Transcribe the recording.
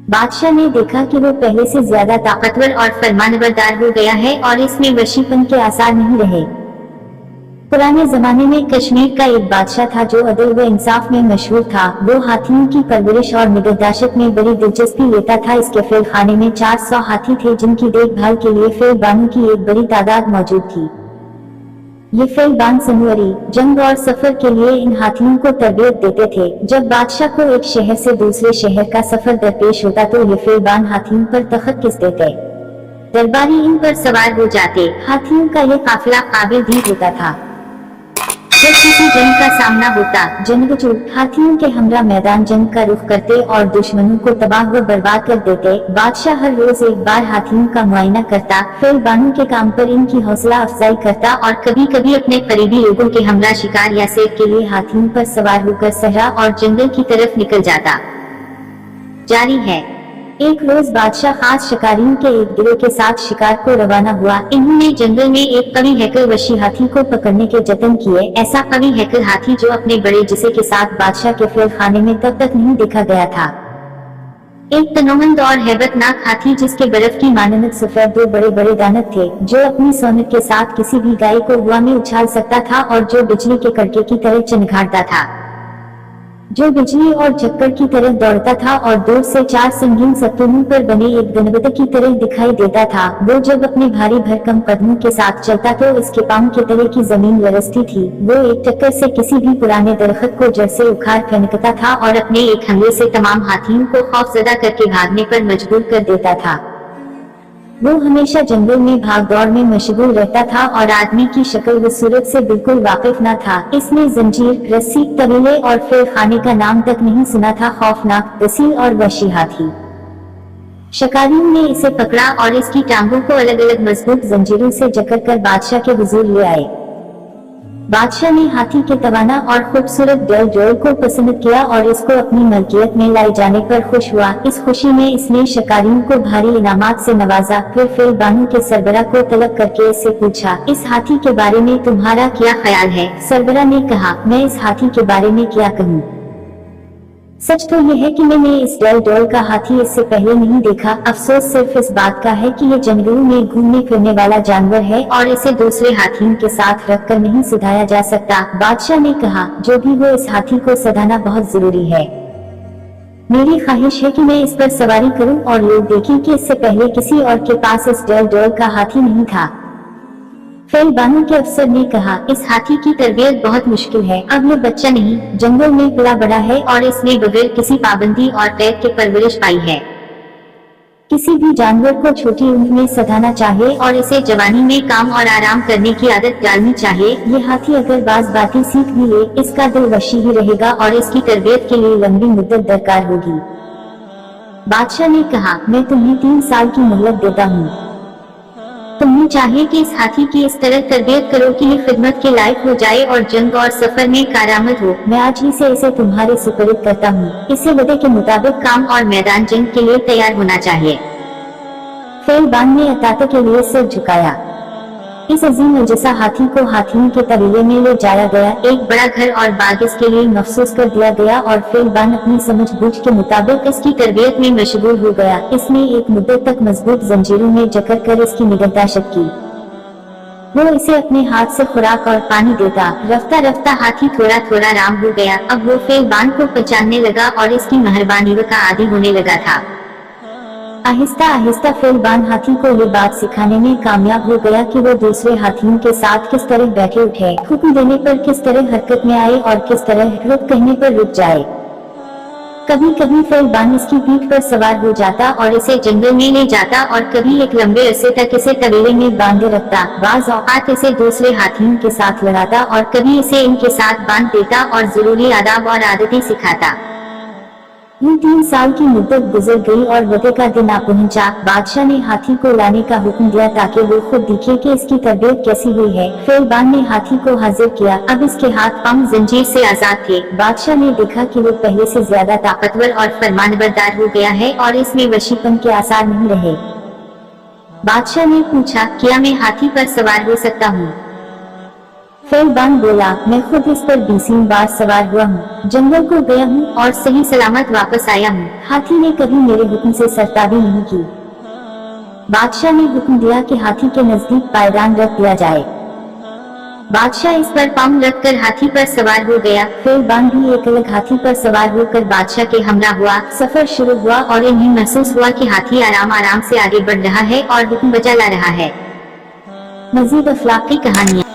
बादशाह ने देखा कि वो पहले से ज्यादा ताकतवर और फरमानबरदार हो गया है और इसमें वशीपन के आसार नहीं रहे। पुराने जमाने में कश्मीर का एक बादशाह था जो अदल व इंसाफ में मशहूर था। वो हाथियों की परवरिश और निगहदाश्त में बड़ी दिलचस्पी लेता था। इसके फैल खाने में 400 हाथी थे जिनकी देखभाल के लिए फैल बानों की एक बड़ी तादाद मौजूद थी। ये फैल बान सनवरी, जंग और सफर के लिए इन हाथियों को तरबियत देते थे। जब बादशाह को एक शहर से दूसरे शहर का सफर दरपेश होता तो ये फैल बान हाथियों पर तख्त किस देते, दरबारी इन पर सवार हो जाते। हाथियों का ये काफिला काबिल भी होता था। जब किसी जंग का सामना होता, जंगजू हाथियों के हमरा मैदान जंग का रुख करते और दुश्मनों को तबाह व बर्बाद कर देते। बादशाह हर रोज एक बार हाथियों का मुआयना करता, फिर बानों के काम पर इनकी हौसला अफजाई करता और कभी कभी अपने करीबी लोगों के हमरा शिकार या सेब के लिए हाथियों पर सवार होकर सहरा और जंगल की तरफ निकल जाता। जारी है। एक रोज बादशाह खास शिकारियों के एक गिरोह के साथ शिकार को रवाना हुआ। इन्होंने जंगल में एक कवि हैकल वशी हाथी को पकड़ने के जतन किए। ऐसा कवि हैकल हाथी जो अपने बड़े जिसे के साथ बादशाह के फैल खाने में तब तक नहीं देखा गया था। एक तनोमंद और हैबतनाक हाथी जिसके बर्फ की मानंद सफेद दो बड़े बड़े दांत थे, जो अपनी सोनत के साथ किसी भी गाय को हवा में उछाल सकता था और जो बिजली के कड़के की तरह चमगाता था, जो बिजली और चक्कर की तरह दौड़ता था और दूर से 4 संगीन सतूनों पर बने एक गणपति की तरह दिखाई देता था। वो जब अपने भारी भरकम कदमों के साथ चलता तो इसके पांव के तले की जमीन लरसती थी। वो एक टक्कर से किसी भी पुराने दरख्त को जड़ से उखाड़ फेंकता था और अपने एक हमले से तमाम हाथियों को खौफजदा करके भागने पर मजबूर कर देता था। वो हमेशा जंगल में भाग दौड़ में मशगूल रहता था और आदमी की शक्ल व सूरत से बिल्कुल वाकिफ न था। इसने जंजीर, रस्सी, तबीले और फैल खाने का नाम तक नहीं सुना था। खौफनाक, वसील और वहशी हाथी। शिकारियों ने इसे पकड़ा और इसकी टांगों को अलग अलग मजबूत जंजीरों से जकड़ कर बादशाह के हुजूर ले आए। बादशाह ने हाथी के तवाना और खूबसूरत डोल को पसंद किया और इसको अपनी मलकियत में लाए जाने पर खुश हुआ। इस खुशी में इसने शिकारियों को भारी इनामात से नवाजा। फिर फैल बानों के सरबरा को तलब करके इससे पूछा, इस हाथी के बारे में तुम्हारा क्या ख्याल है? सरबरा ने कहा, मैं इस हाथी के बारे में क्या कहूँ, सच तो यह है कि मैंने इस डोल का हाथी इससे पहले नहीं देखा। अफसोस सिर्फ इस बात का है कि ये जंगलों में घूमने फिरने वाला जानवर है और इसे दूसरे हाथियों के साथ रखकर नहीं सधाया जा सकता। बादशाह ने कहा, जो भी हो इस हाथी को सधाना बहुत जरूरी है। मेरी ख्वाहिश है कि मैं इस पर सवारी करूं और लोग देखें कि इससे पहले किसी और के पास इस डोल का हाथी नहीं था। फैल बानों के अफसर ने कहा, इस हाथी की तरबियत बहुत मुश्किल है। अब ये बच्चा नहीं, जंगल में पला बड़ा है और इसने बगैर किसी पाबंदी और कैद के परवरिश पाई है। किसी भी जानवर को छोटी उम्र में सधाना चाहिए और इसे जवानी में काम और आराम करने की आदत डालनी चाहिए। ये हाथी अगर बाज बातें सीख भी ले, इसका दिल वशी ही रहेगा और इसकी तरबियत के लिए लंबी मुद्दत दरकार होगी। बादशाह ने कहा, मैं तुम्हें 3 साल की मोहलत देता हूँ। तुम्हें चाहिए कि इस हाथी की इस तरह तरबियत करो कि ये खिदमत के लायक हो जाए और जंग और सफर में कारआमद हो। मैं आज ही से इसे तुम्हारे सुपुर्द करता हूँ। इसे वदे के मुताबिक काम और मैदान जंग के लिए तैयार होना चाहिए। फैल बान ने अताते के लिए सिर झुकाया। इस अजीम जैसा हाथी को हाथियों के कबीले में ले जाया गया। एक बड़ा घर और बाग इसके लिए मखसूस कर दिया गया और फैल बान अपनी समझ बूझ के मुताबिक इसकी तरबियत में मशगूल हो गया। इसने एक मुद्दत तक मजबूत जंजीरों में जकड़ कर इसकी निगहदाश्त की। वो इसे अपने हाथ से खुराक और पानी देता। रफ्ता रफ्ता हाथी थोड़ा थोड़ा राम हो गया। अब वो फैल बान को पहचानने लगा और इसकी मेहरबानी का आदी होने लगा था। आहिस्ता आहिस्ता फैल बान हाथी को ये बात सिखाने में कामयाब हो गया कि वो दूसरे हाथियों के साथ किस तरह बैठे उठे, हुक्म देने पर किस तरह हरकत में आए और किस तरह रुक कहने पर रुक जाए। कभी कभी फैल बान इसकी पीठ पर सवार हो जाता और इसे जंगल में ले जाता और कभी एक लंबे अरसे तक इसे तबेले में बांधे रखता। बाज़ औक़ात इसे दूसरे हाथियों के साथ लड़ाता और कभी इसे इनके साथ बांध देता और जरूरी आदाब और आदतें सिखाता। यूं 3 साल की मुद्दत गुजर गई और वक़्त का दिन आ पहुंचा। बादशाह ने हाथी को लाने का हुक्म दिया ताकि वो खुद दिखे कि इसकी तरबियत कैसी हुई है। फैल बान ने हाथी को हाजिर किया। अब इसके हाथ पांव जंजीर से आजाद थे। बादशाह ने देखा कि वो पहले से ज्यादा ताकतवर और फरमानबरदार हो गया है और इसमें वशीपन के आसार नहीं रहे। बादशाह ने पूछा, क्या मैं हाथी पर सवार हो सकता हूँ? फिरबान बोला, मैं खुद इस पर 20 बार सवार हुआ हूँ, जंगल को गया हूँ और सही सलामत वापस आया हूँ। हाथी ने कभी मेरे हुक्म से सरताबी नहीं की। बादशाह ने हुक्म दिया कि हाथी के नजदीक पायदान रख दिया जाए। बादशाह इस पर पाँव रखकर हाथी पर सवार हो गया। फिरबान भी एक अलग हाथी पर सवार होकर बादशाह के हमरा हुआ। सफर शुरू हुआ और इन्हें महसूस हुआ कि हाथी आराम आराम से आगे बढ़ रहा है और हुक्म बजा ला रहा है। मजीद अखलाकी कहानियाँ।